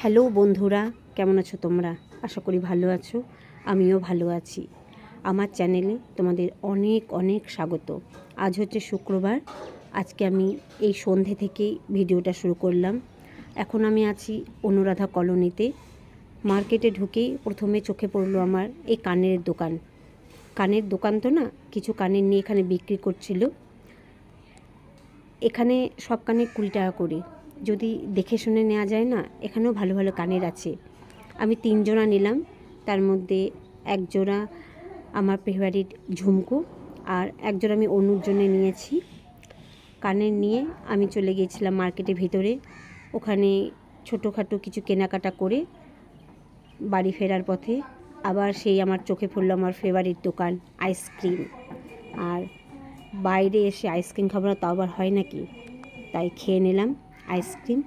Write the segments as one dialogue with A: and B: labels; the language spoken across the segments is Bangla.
A: হ্যালো বন্ধুরা, কেমন আছো তোমরা? আশা করি ভালো আছো। আমিও ভালো আছি। আমার চ্যানেলে তোমাদের অনেক অনেক স্বাগত। আজ হচ্ছে শুক্রবার। আজকে আমি এই সন্ধে থেকেই ভিডিওটা শুরু করলাম। এখন আমি আছি অনুরাধা কলোনিতে। মার্কেটে ঢুকেই প্রথমে চোখে পড়লো আমার এই কানের দোকান। কানের দোকান তো না, কিছু কানের নিয়ে এখানে বিক্রি করছিল। এখানে সব কানের 20 টাকা করে। যদি দেখে শুনে নেওয়া যায় না, এখানেও ভালো ভালো কানের আছে। আমি 3 জোড়া নিলাম। তার মধ্যে 1 জোড়া আমার ফেভারিট ঝুমকো, আর 1 জোড়া আমি অনুর জন্য নিয়েছি। কানের নিয়ে আমি চলে গিয়েছিলাম মার্কেটের ভিতরে। ওখানে ছোটোখাটো কিছু কেনাকাটা করে বাড়ি ফেরার পথে আবার সেই আমার চোখে পড়লো আমার ফেভারিট দোকান আইসক্রিম। আর বাইরে এসে আইসক্রিম খাবো না, তাও আবার হয় নাকি? তাই খেয়ে নিলাম আইসক্রিম।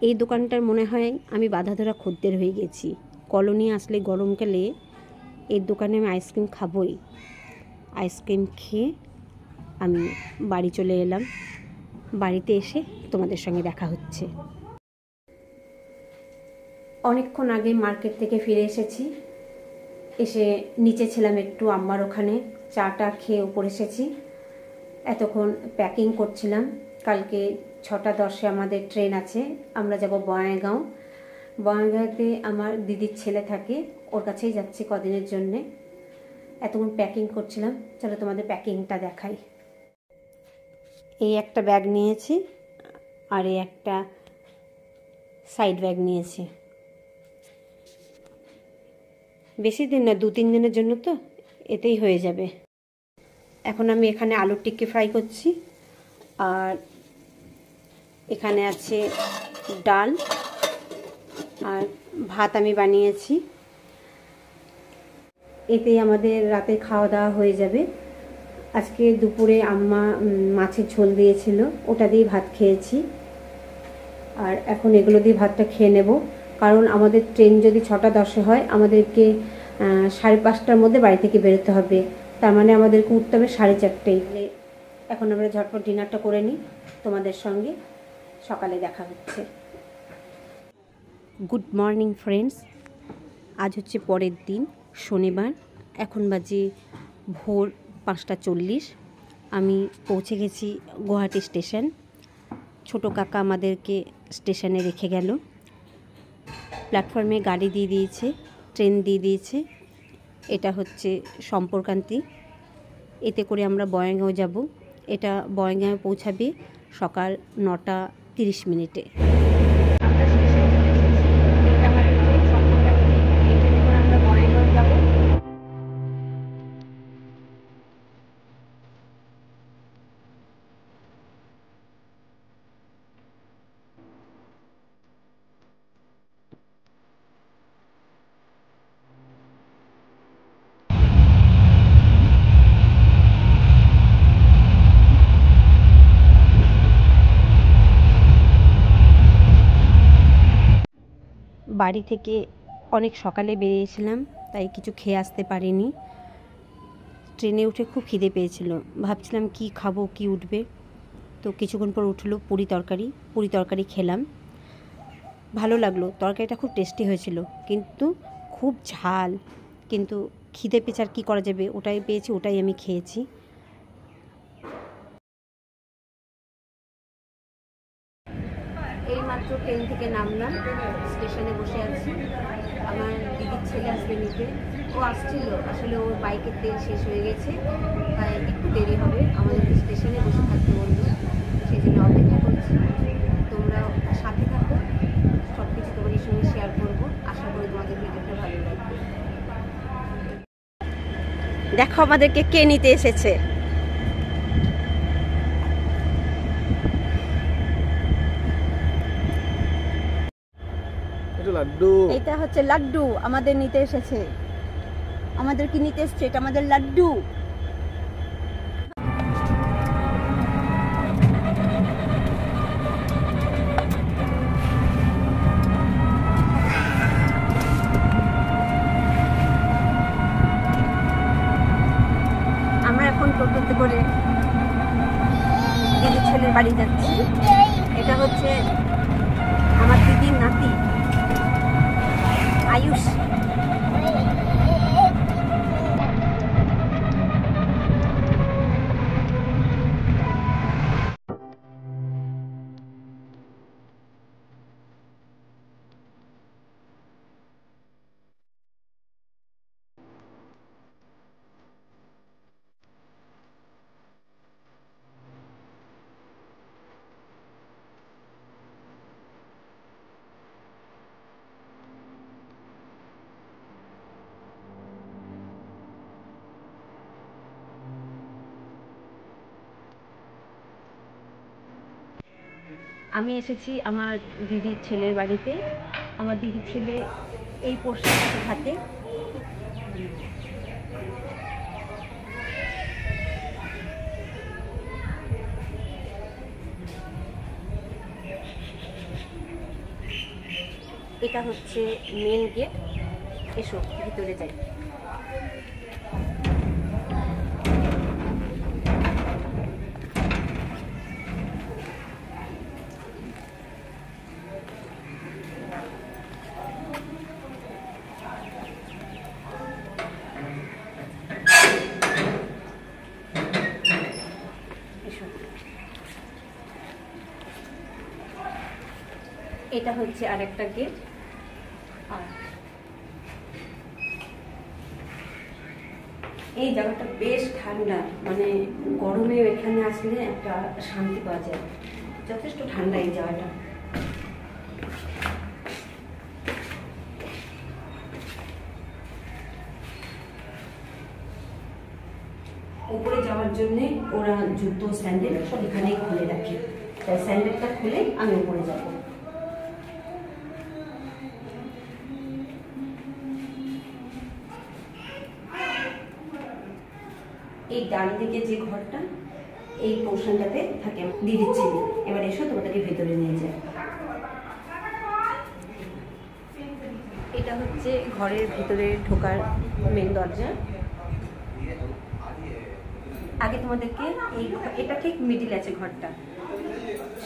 A: এই দোকানটার মনে হয় আমি বাধা ধরা খদ্দের হয়ে গেছি। কলোনি আসলে গরমকালে এর দোকানে আমি আইসক্রিম খাবই। আইসক্রিম খেয়ে আমি বাড়ি চলে এলাম। বাড়িতে এসে তোমাদের সঙ্গে দেখা হচ্ছে। অনেকক্ষণ আগে মার্কেট থেকে ফিরে এসেছি। এসে নিচে ছিলাম একটু আম্মার ওখানে, চাটা খেয়ে উপরে এসেছি। এতক্ষণ প্যাকিং করছিলাম। কালকে 6টা 10-এ আমাদের ট্রেন আছে। আমরা যাব বঙ্গাইগাঁও। বঙ্গাইগাঁওতে আমার দিদির ছেলে থাকে, ওর কাছেই যাচ্ছি কদিনের জন্যে। এতক্ষণ প্যাকিং করছিলাম। চলো তোমাদের প্যাকিংটা দেখাই। এই একটা ব্যাগ নিয়েছি, আর এই একটা সাইড ব্যাগ নিয়েছি। বেশি দিন না, 2-3 দিনের জন্য, তো এতেই হয়ে যাবে। এখন আমি এখানে আলুর টিক্কি ফ্রাই করছি, আর এখানে আছে ডাল আর ভাত আমি বানিয়েছি। এতেই আমাদের রাতে খাওয়া দাওয়া হয়ে যাবে। আজকে দুপুরে আম্মা মাছের ঝোল দিয়েছিল, ওটা দিয়ে ভাত খেয়েছি। আর এখন এগুলো দিয়ে ভাতটা খেয়ে নেব, কারণ আমাদের ট্রেন যদি 6টা 10-এ হয়, আমাদেরকে 5:30টার মধ্যে বাড়ি থেকে বেরোতে হবে। তার মানে আমাদেরকে উঠতে হবে 4:30টায়। এখন আমরা ঝটপট ডিনারটা করে নিই। তোমাদের সঙ্গে সকালে দেখা হচ্ছে। Good morning friends. আজ হচ্ছে পরের দিন, শনিবার। এখন বাজে ভোর 5:40। আমি পৌঁছে গেছি গুয়াহাটি স্টেশন। ছোটো কাকা আমাদেরকে স্টেশনে রেখে গেল। প্ল্যাটফর্মে গাড়ি দিয়ে দিয়েছে, ট্রেন দিয়ে দিয়েছে। এটা হচ্ছে সম্পর্কান্তি। এতে করে আমরা বঙ্গাইগাঁও যাব। এটা বঙ্গাইগাঁও পৌঁছাবে সকাল 9:30। বাড়ি থেকে অনেক সকালে বেরিয়েছিলাম, তাই কিছু খেয়ে আসতে পারিনি। ট্রেনে উঠে খুব খিদে পেয়েছিল, ভাবছিলাম কি খাবো, কি উঠবে। তো কিছুক্ষণ পর উঠলো পুরি তরকারি খেলাম। ভালো লাগলো, তরকারিটা খুব টেস্টি হয়েছিল, কিন্তু খুব ঝাল। কিন্তু খিদে পেয়েছে, আর কী করা যাবে, ওটাই পেয়েছি, ওটাই আমি খেয়েছি। এই মাত্র ট্রেন থেকে নামলাম, স্টেশনে বসে আছি। আমার দিদির ছেলে আসবে নিতে। ও আসছিল, আসলে ওর বাইকের তেল শেষ হয়ে গেছে, তাই একটু দেরি হবে। আমাদেরকে স্টেশনে বসে থাকতে বললো, সেই জন্য অপেক্ষা করছি। তোমরা সাথে থাকো, সব কিছু তোমাদের সঙ্গে শেয়ার করবো। আশা করি তোমাদের ভিডিওটা ভালো লাগবে। দেখো আমাদেরকে কে নিতে এসেছে। এটা হচ্ছে লাড্ডু, আমাদের নিতে এসেছে। আমাদের কি নিতে এসছে? এটা আমাদের লাড্ডু। আমরা এখন টোটোতে করে দিদির ছেলের বাড়ি যাচ্ছি। এটা হচ্ছে আমার দিদির নাতি আমি এসেছি আমার দিদির ছেলের বাড়িতে। আমার দিদির ছেলে এই পোশাকটাতে থাকে। এটা হচ্ছে মেন গেট। এসো ভিতরে যাই। এটা হচ্ছে আরেকটা গেট। আর এই জায়গাটা বেশ ঠান্ডা, মানে গরমে এখানে আসলে একটা শান্তি পাওয়া যায়। যথেষ্ট ঠান্ডা এই জায়গাটা। উপরে যাওয়ার জন্য ওরা জুতো স্যান্ডেল সব এখানেই খুলে রাখে, তাই স্যান্ডেলটা খুলে আমি উপরে যাব। এই ডান দিকে যে ঘরটা, এই পোর্শনটাতে থাকে দিদির ছেলে। এবার এসো তোমাদেরকে ভেতরে নিয়ে যায়। এটা হচ্ছে ঘরের ভিতরে ঢোকার মেন দরজা। আগে তোমাদেরকে এটা ঠিক মিডিল আছে ঘরটা।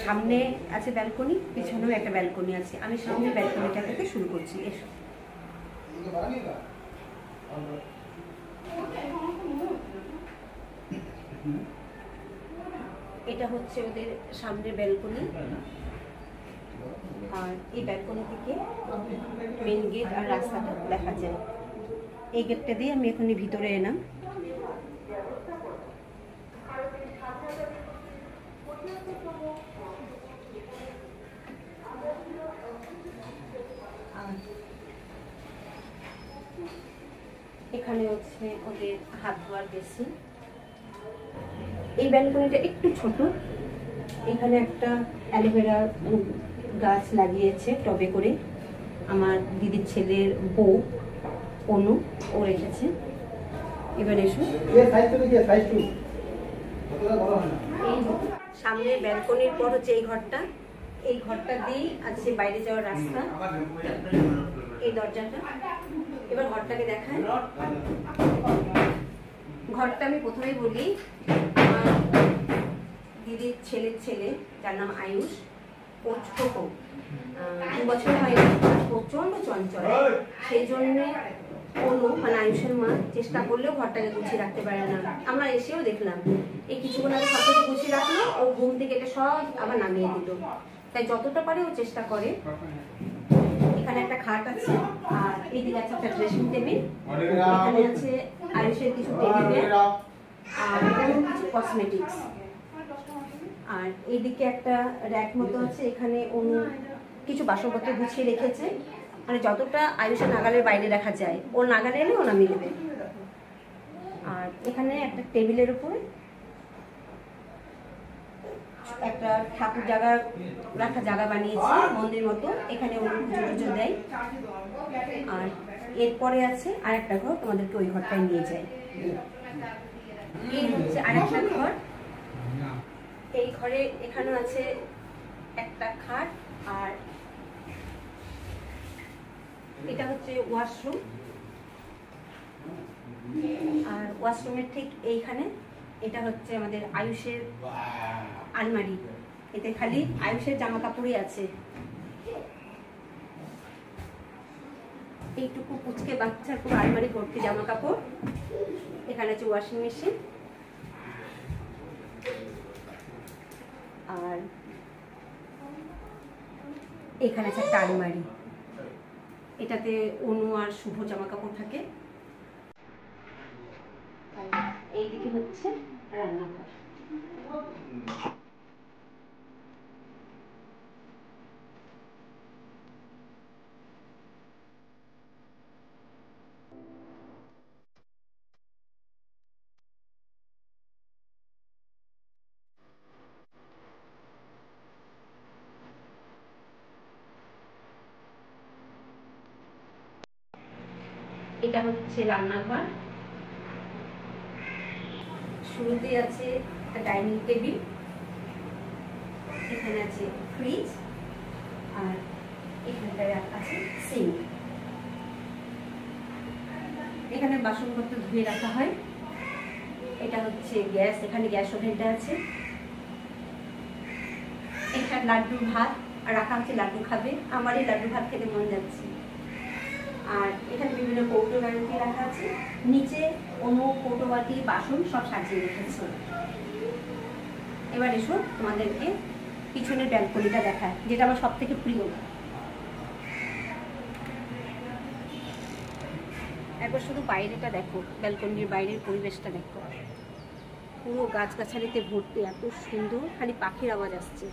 A: সামনে আছে ব্যালকনি, পিছনেও একটা ব্যালকনি আছে। আমি সামনে ব্যালকনিটা থেকে শুরু করছি। এসো। এটা হচ্ছে ওদের সামনে ব্যালকনি। আর এই ব্যালকনি থেকে মেন গেট আর রাস্তাটা দেখা যায়। এই গেটটা দিয়ে আমি এখনই ভিতরে এলাম। এখানে হচ্ছে ওদের হাত ধোয়ার বেসিন। এই ব্যালকনিটা একটু ছোট। এখানে একটা অ্যালোভেরা গাছ লাগিয়েছে টবে করে আমার দিদির ছেলের বউ অনু, ও রেখেছে। এবার এসো। এই সামনে ব্যালকনির পর হচ্ছে এই ঘরটা। এই ঘরটা দিয়েই আছে বাইরে যাওয়ার রাস্তা, এই দরজাটা। এবার ঘরটাকে দেখায়। ঘরটা আমি প্রথমেই বলি, আমার দিদির ছেলের ছেলে, যার নাম আয়ুষ, ও ছোট, 2 বছর হয়নি, প্রচন্ড চঞ্চল। সেই জন্যে অনু মানে আয়ুষের মা চেষ্টা করলেও ঘরটাকে গুছিয়ে রাখতে পারে না। আমরা এসেও দেখলাম এই কিছুক্ষণ আগে সব কিছু গুছিয়ে রাখলো, ও ঘুম থেকে এটা সব আবার নামিয়ে দিল। তাই যতটা পারে ও চেষ্টা করে। এখানে একটা খাট আছে, আর এইদিকে আছে একটা ড্রেসিং টেবিল। এখানে আছে আয়ুষের কিছু টেডি বেয়ার আর কিছু কসমেটিক্স। আর এইদিকে একটা র্যাক মতো আছে, এখানে অনু কিছু বাসনপত্র গুছিয়ে রেখেছে, মানে যতটা আয়ুষের নাগালের বাইরে রাখা যায়, ওর নাগালে এলে ও নামিয়ে দেবে। আর এখানে একটা টেবিলের উপরে একটা ঠাকুর জায়গা রাখা জায়গা বানিয়েছে, মন্দির মতো। এখানে অনু পুজো টুজো দেয়। আর এরপরে আছে আরেকটা ঘর, তোমাদেরকে ওই ঘরটায় নিয়ে যায়। এই হচ্ছে আরেকটা ঘর। এই ঘরে এখানে আছে একটা খাট, আর এটা হচ্ছে ওয়াশরুম। আর ওয়াশরুমের ঠিক এইখানে এটা হচ্ছে আমাদের আয়ুষের আলমারি। এতে খালি আয়ুষের জামা কাপড়ই আছে। এইটুকু পুচকে বাচ্চার পুরো আলমারি ভর্তি জামা কাপড়। এখানে আছে ওয়াশিং মেশিন। আর এখানে আছে একটা আলমারি, এটাতে অনু আর শুভ জামা কাপড় থাকে। এইদিকে হচ্ছে রান্নাঘর। এটা হচ্ছে রান্নাঘর, শুরুতে আছে একটা ডাইনিং টেবিল, এখানে আছে ফ্রিজ, আর এখানটায় আছে সিঙ্ক। এখানে বাসনপত্র ধুয়ে রাখা হয়। এটা হচ্ছে গ্যাস, এখানে গ্যাস ওভেনটা আছে। এখানে লাড্ডুর ভাত রাখা হচ্ছে, লাড্ডু খাবে, আমার এই লাড্ডু ভাত খেতে মন যাচ্ছে। আর এখানে বিভিন্ন কৌটো বাটি রাখা আছে, নিচে অন্য কৌটো বাটি বাসন সব সাজিয়ে রেখেছে। এবার এসো তোমাদেরকে পিছনের ব্যালকনিটা দেখায়, যেটা আমার সব থেকে প্রিয়। একবার শুধু বাইরেটা দেখো, ব্যালকনির বাইরের পরিবেশটা দেখো, পুরো গাছগাছালিতে ভর্তি, এত সুন্দর, খালি পাখির আওয়াজ আসছে।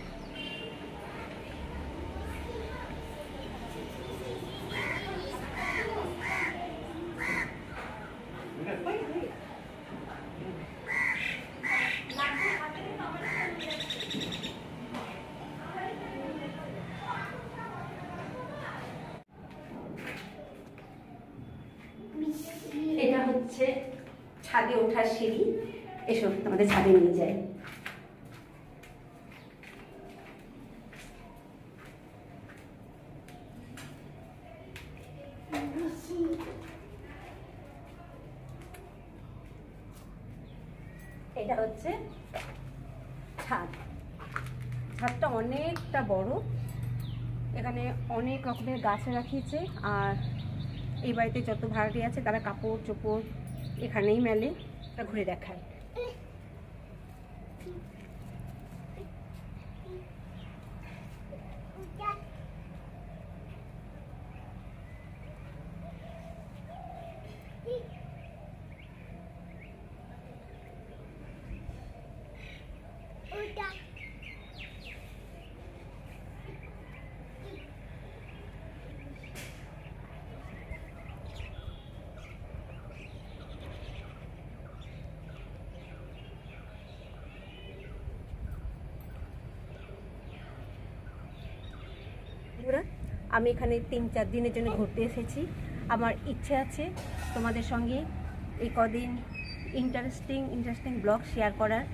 A: এটা হচ্ছে ছাদে ওঠার সিঁড়ি, এসব আমাদের ছাদে নিয়ে যায়। এটা হচ্ছে ছাদ, ছাদটা অনেকটা বড়, এখানে অনেক রকমের গাছ রাখিয়েছে। আর এই বাড়িতে যত ভাড়াটি আছে তারা কাপড় চোপড় এখানেই মেলে, তা ঘুরে দেখায়। আমি এখানে 3-4 দিনের জন্য ঘুরতে এসেছি। আমার ইচ্ছে আছে তোমাদের সঙ্গে এই কদিন ইন্টারেস্টিং ব্লগ শেয়ার করার।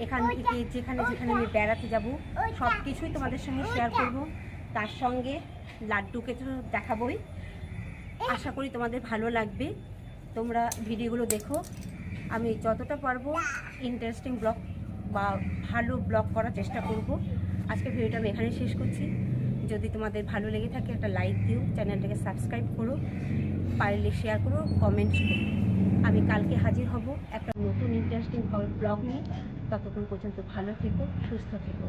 A: এখান থেকে যেখানে যেখানে আমি বেড়াতে যাব সব কিছুই তোমাদের সঙ্গে শেয়ার করব, তার সঙ্গে লাড্ডুকে তো দেখাবই। আশা করি তোমাদের ভালো লাগবে, তোমরা ভিডিওগুলো দেখো। আমি যতটা পারবো ইন্টারেস্টিং ব্লগ বা ভালো ব্লগ করার চেষ্টা করব। আজকের ভিডিওটা আমি এখানে শেষ করছি। যদি তোমাদের ভালো লেগে থাকে একটা লাইক দিও, চ্যানেলটাকে সাবস্ক্রাইব করো, পারলে শেয়ার করো, কমেন্টস করো। আমি কালকে হাজির হব একটা নতুন ইন্টারেস্টিং ব্লগ নিয়ে। ততক্ষণ পর্যন্ত ভালো থেকো, সুস্থ থেকো।